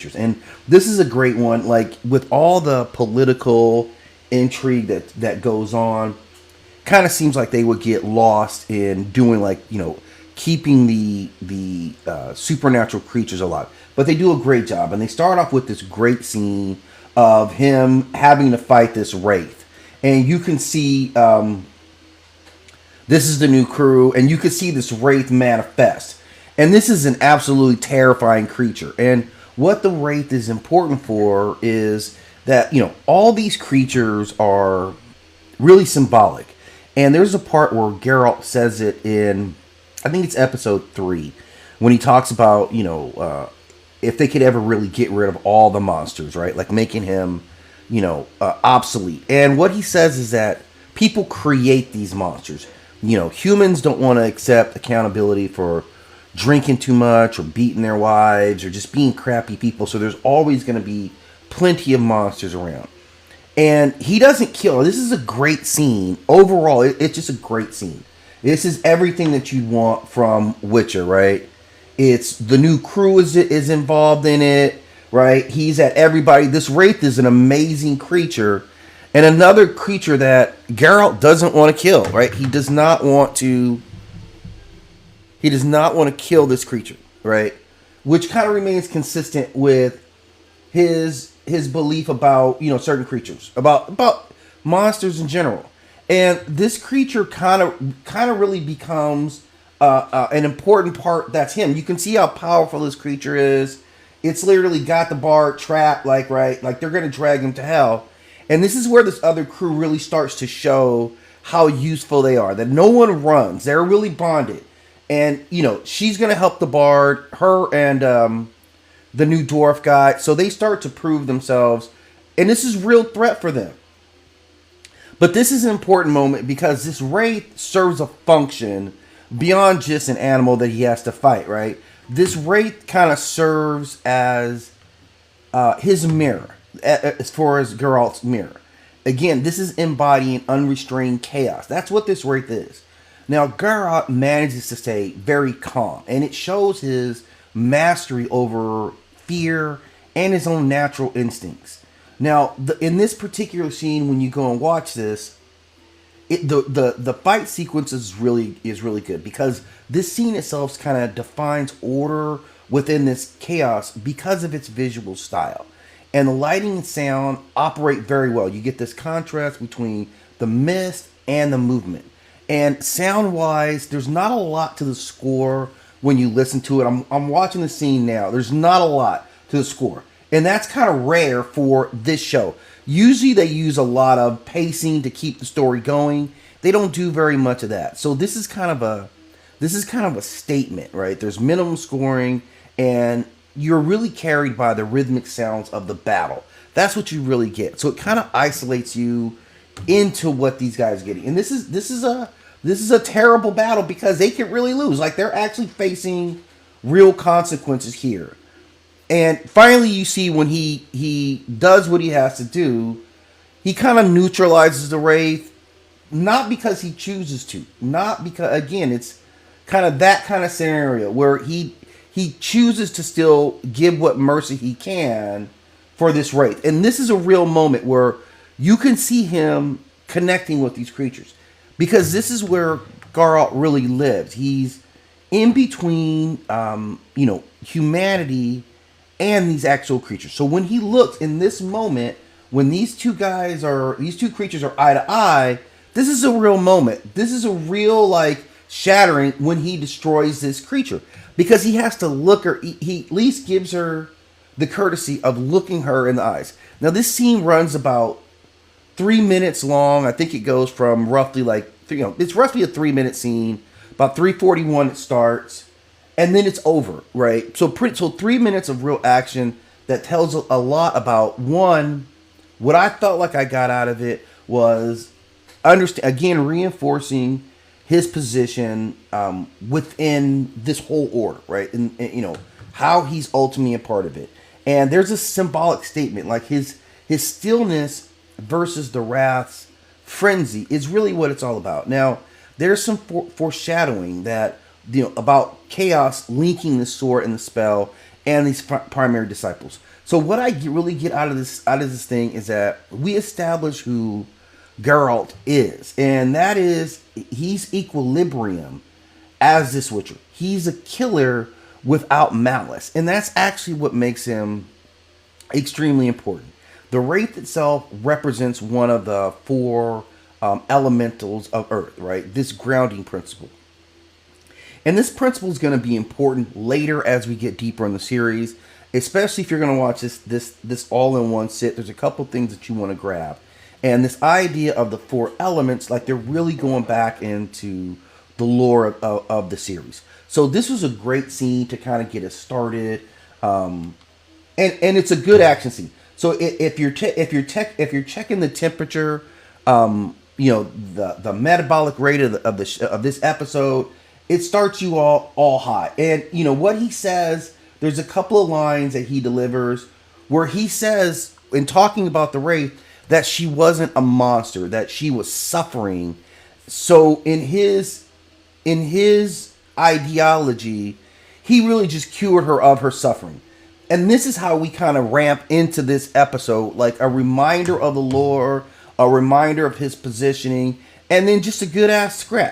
And this is a great one. Like with all the political intrigue that goes on, kind of seems like they would get lost in doing like keeping the supernatural creatures alive. But they do a great job, and they start off with this great scene of him having to fight this wraith, and you can see this is the new crew, and you can see this wraith manifest, and this is an absolutely terrifying creature. And what the wraith is important for is that all these creatures are really symbolic. And there's a part where Geralt says it in, I think it's episode 3, when he talks about, if they could ever really get rid of all the monsters, right? Like making him, obsolete. And what he says is that people create these monsters. Humans don't want to accept accountability for drinking too much or beating their wives or just being crappy people. So there's always going to be plenty of monsters around. And he doesn't kill. This is a great scene. Overall, it's just a great scene. This is everything that you'd want from Witcher, right? It's the new crew is involved in it, right? He's at everybody. This Wraith is an amazing creature. And another creature that Geralt doesn't want to kill, right? He does not want to kill this creature, right? Which kind of remains consistent with his belief about certain creatures, about monsters in general. And this creature kind of really becomes an important part. That's him. You can see how powerful this creature is. It's literally got the bard trapped, like they're gonna drag him to hell. And this is where this other crew really starts to show how useful they are. That no one runs. They're really bonded. And she's gonna help the bard, her and the new dwarf guy. So they start to prove themselves, and this is a real threat for them. But this is an important moment because this wraith serves a function beyond just an animal that he has to fight, right? This wraith kind of serves as his mirror, as far as Geralt's mirror. Again, this is embodying unrestrained chaos. That's what this wraith is. Now, Geralt manages to stay very calm, and it shows his mastery over fear and his own natural instincts. Now, in this particular scene, when you go and watch this, the fight sequence is really good because this scene itself kind of defines order within this chaos because of its visual style. And the lighting and sound operate very well. You get this contrast between the mist and the movement. And sound-wise, there's not a lot to the score when you listen to it. I'm watching the scene now. There's not a lot to the score. And that's kind of rare for this show. Usually they use a lot of pacing to keep the story going. They don't do very much of that. So this is kind of a statement, right? There's minimum scoring, and you're really carried by the rhythmic sounds of the battle. That's what you really get. So it kind of isolates you into what these guys are getting. And this is a terrible battle because they could really lose. Like they're actually facing real consequences here. And finally, you see when he does what he has to do, he kind of neutralizes the Wraith, not because he chooses to, not because, again, it's kind of that kind of scenario where he chooses to still give what mercy he can for this Wraith. And this is a real moment where you can see him connecting with these creatures, because this is where Geralt really lives. He's in between, humanity and these actual creatures. So when he looks in this moment, when these two creatures are eye to eye, this is a real moment. This is a real shattering when he destroys this creature, because he has to look her. He at least gives her the courtesy of looking her in the eyes. Now this scene runs about 3 minutes long. I think it goes from roughly it's roughly a 3-minute scene. About 3:41 it starts. And then it's over, right? So 3 minutes of real action that tells a lot about, one, what I felt like I got out of it was reinforcing his position within this whole order, right? And how he's ultimately a part of it. And there's a symbolic statement, like his stillness versus the wrath's frenzy is really what it's all about. Now, there's some foreshadowing that about chaos linking the sword and the spell and these primary disciples. So what really get out of this thing is that we establish who Geralt is, and that is he's equilibrium as this Witcher. He's a killer without malice, and that's actually what makes him extremely important. The Wraith itself represents one of the four elementals of Earth, right? This grounding principle. And this principle is going to be important later as we get deeper in the series, especially if you're going to watch this all in one sit. There's a couple things that you want to grab. And this idea of the four elements, like they're really going back into the lore of the series. So this was a great scene to kind of get us started. And it's a good action scene. So if you're checking the temperature, the metabolic rate of this episode, it starts you all high. And what he says, there's a couple of lines that he delivers where he says, in talking about the Wraith, that she wasn't a monster, that she was suffering. So in his ideology, he really just cured her of her suffering. And this is how we kind of ramp into this episode, like a reminder of the lore, a reminder of his positioning, and then just a good ass scrap.